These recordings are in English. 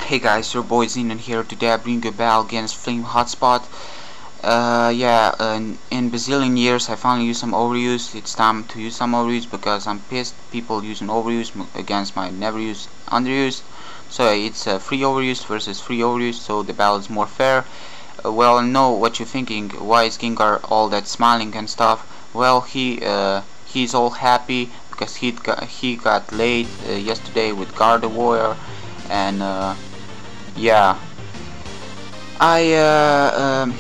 Hey guys, your boy Zenon here. Today I bring you a battle against Flamehotspot. In bazillion years I finally used some overuse. It's time to use some overuse because I'm pissed people using overuse against my never used underuse. So it's free overuse versus free overuse, so the battle is more fair. Well, I know what you're thinking. Why is Gengar all that smiling and stuff? Well, he's all happy because he got late yesterday with Garda Warrior, and yeah,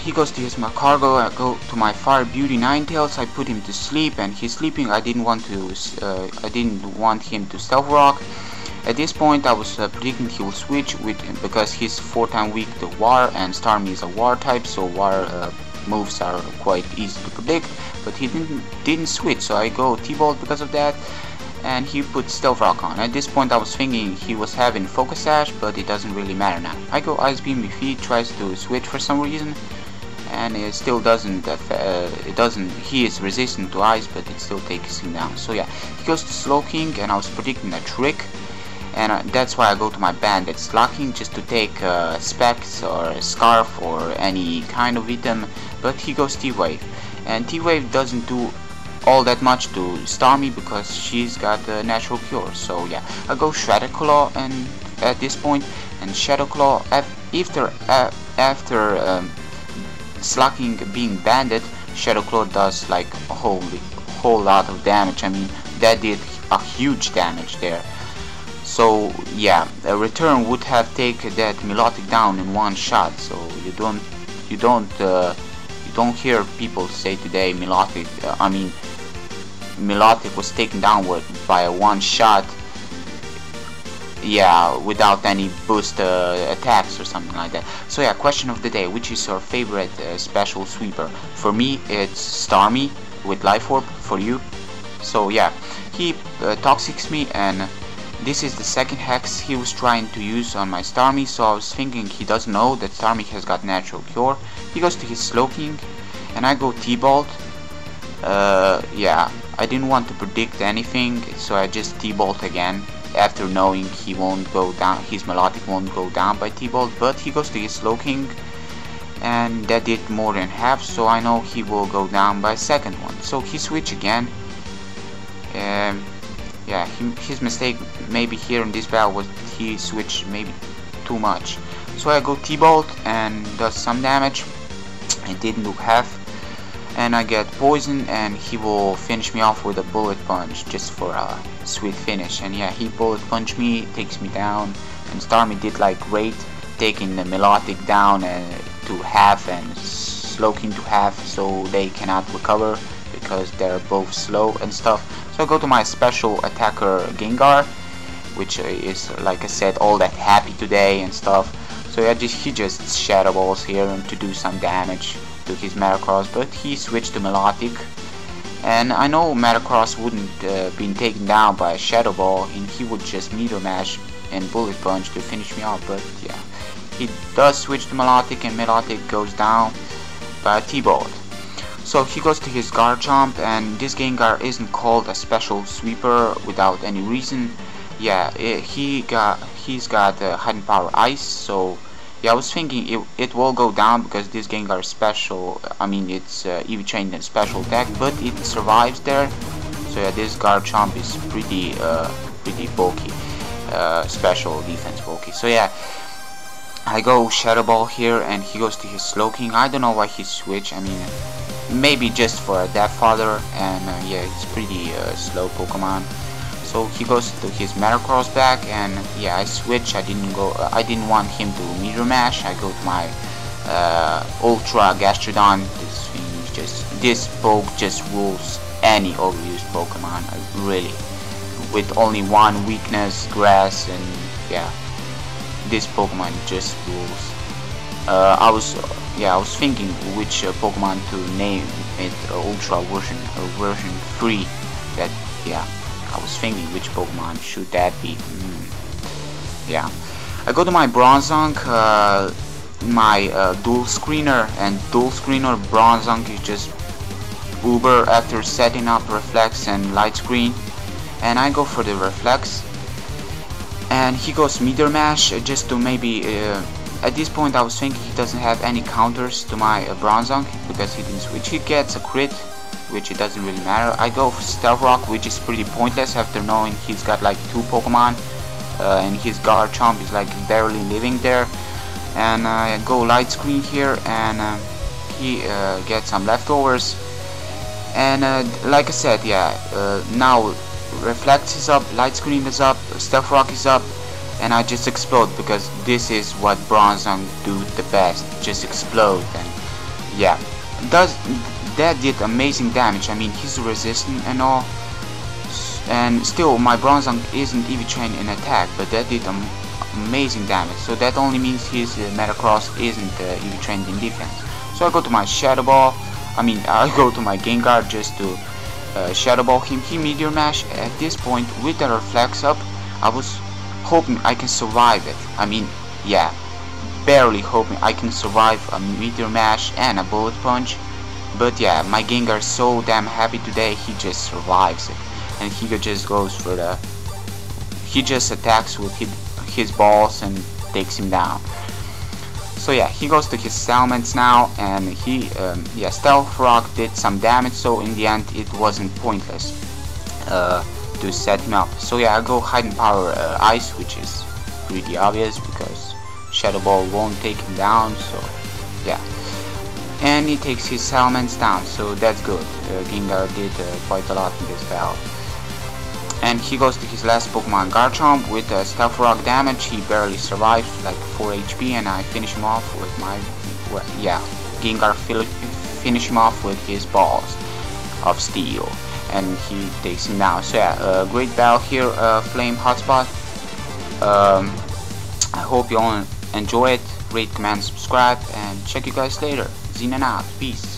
he goes to use my cargo. I go to my Fire Beauty Ninetales. I put him to sleep, and he's sleeping. I didn't want him to Stealth Rock. At this point, I was predicting he will switch with because he's 4-time weak to War, and Starmie is a War type, so War moves are quite easy to predict. But he didn't switch, so I go T-Bolt because of that. And he put Stealth Rock on. At this point I was thinking he was having Focus Sash, but it doesn't really matter now. I go Ice Beam if he tries to switch for some reason, and it still doesn't, he is resistant to Ice, but it still takes him down. So yeah, he goes to Slowking, and I was predicting a trick, and that's why I go to my Bandit Slacking, just to take Specs or a Scarf or any kind of item, but he goes T-Wave, and T-Wave doesn't do all that much to Starmie because she's got a natural cure. So yeah, I go Shadow Claw and at this point, and Shadow Claw after Slacking being banded, Shadow Claw does like a whole lot of damage. I mean, that did a huge damage there. So yeah, a return would have taken that Melodic down in one shot. So you don't hear people say today Melodic was taken downward by a one shot, yeah, without any boost attacks or something like that. So yeah, question of the day: which is your favorite special sweeper? For me, it's Starmie with Life Orb. For you? So yeah, he toxics me, and this is the second hex he was trying to use on my Starmie. So I was thinking he doesn't know that Starmie has got natural cure. He goes to his Slowking, and I go T-Bolt. Yeah, I didn't want to predict anything, so I just T-Bolt again after knowing he won't go down, his Melodic won't go down by T-Bolt, but he goes to his Slowking, and that did more than half, so I know he will go down by second one. So he switch again. Yeah, his mistake maybe here in this battle was he switched maybe too much. So I go T-Bolt and does some damage. It didn't do half. And I get poison, and he will finish me off with a bullet punch just for a sweet finish. And yeah, he bullet punched me, takes me down, and Starmie did like great, taking the Melodic down to half and Slowking to half, so they cannot recover because they're both slow and stuff. So I go to my special attacker Gengar, which is, like I said, all that happy today and stuff. So yeah, he just Shadow Balls here and to do some damage to his Metagross, but he switched to Melodic, and I know Metagross wouldn't been taken down by a Shadow Ball, and he would just Meteor Mash and Bullet Punch to finish me off. But yeah, he does switch to Melodic, and Melodic goes down by a T-Bolt. So he goes to his Garchomp, and this Gengar isn't called a special sweeper without any reason. Yeah, he's got Hidden Power Ice, so yeah, I was thinking it will go down because this Gengar is special. I mean, it's EV trained in special attack, but it survives there. So yeah, this Garchomp is pretty bulky, special defense bulky. So yeah, I go Shadow Ball here, and he goes to his Slowking. I don't know why he switched. I mean, maybe just for a Death Father, and yeah, it's pretty slow Pokemon. So he goes to his Metagross back, and yeah, I switch. I didn't want him to Meteor Mash. I go to my Ultra Gastrodon. This poke just rules any overused Pokemon, really. With only one weakness, Grass, and yeah, this Pokemon just rules. I was thinking which Pokemon to name it Ultra version 3. That yeah. I was thinking which Pokemon should that be. Yeah, I go to my Bronzong, my dual screener, and dual screener Bronzong is just Uber after setting up Reflex and Light Screen, and I go for the Reflex, and he goes Meteor Mash just to maybe at this point I was thinking he doesn't have any counters to my Bronzong because he didn't switch. He gets a crit, which it doesn't really matter. I go for Stealth Rock, which is pretty pointless after knowing he's got like 2 Pokemon and his Garchomp is like barely living there. And I go Light Screen here, and he gets some leftovers. And like I said, yeah, now Reflect is up, Light Screen is up, Stealth Rock is up, and I just explode because this is what Bronzong do the best, just explode. And yeah, that did amazing damage. I mean, he's resistant and all, and still my Bronzong isn't EV trained in attack, but that did amazing damage. So that only means his Metagross isn't EV trained in defense. So I go to my Shadow Ball. I go to my Gengar just to Shadow Ball him. He Meteor Mash. At this point, with the Reflex up, I was hoping I can survive it. Yeah, barely hoping I can survive a Meteor Mash and a Bullet Punch. But yeah, my Gengar is so damn happy today, he just survives it. And he just goes for the... he just attacks with his balls and takes him down. So yeah, he goes to his Salamence now, and he, yeah, Stealth Rock did some damage, so in the end it wasn't pointless to set him up. So yeah, I go Hidden Power Ice, which is pretty obvious because Shadow Ball won't take him down, so yeah. And he takes his Salamence down, so that's good. Gengar did quite a lot in this battle. And he goes to his last Pokemon, Garchomp, with Stealth Rock damage. He barely survives, like 4 HP, and I finish him off with my... well, yeah, Gengar finish him off with his balls of steel, and he takes him down. So yeah, great battle here, Flamehotspot. I hope you all enjoy it. Rate, comment, subscribe, and check you guys later. Xenon out. Peace.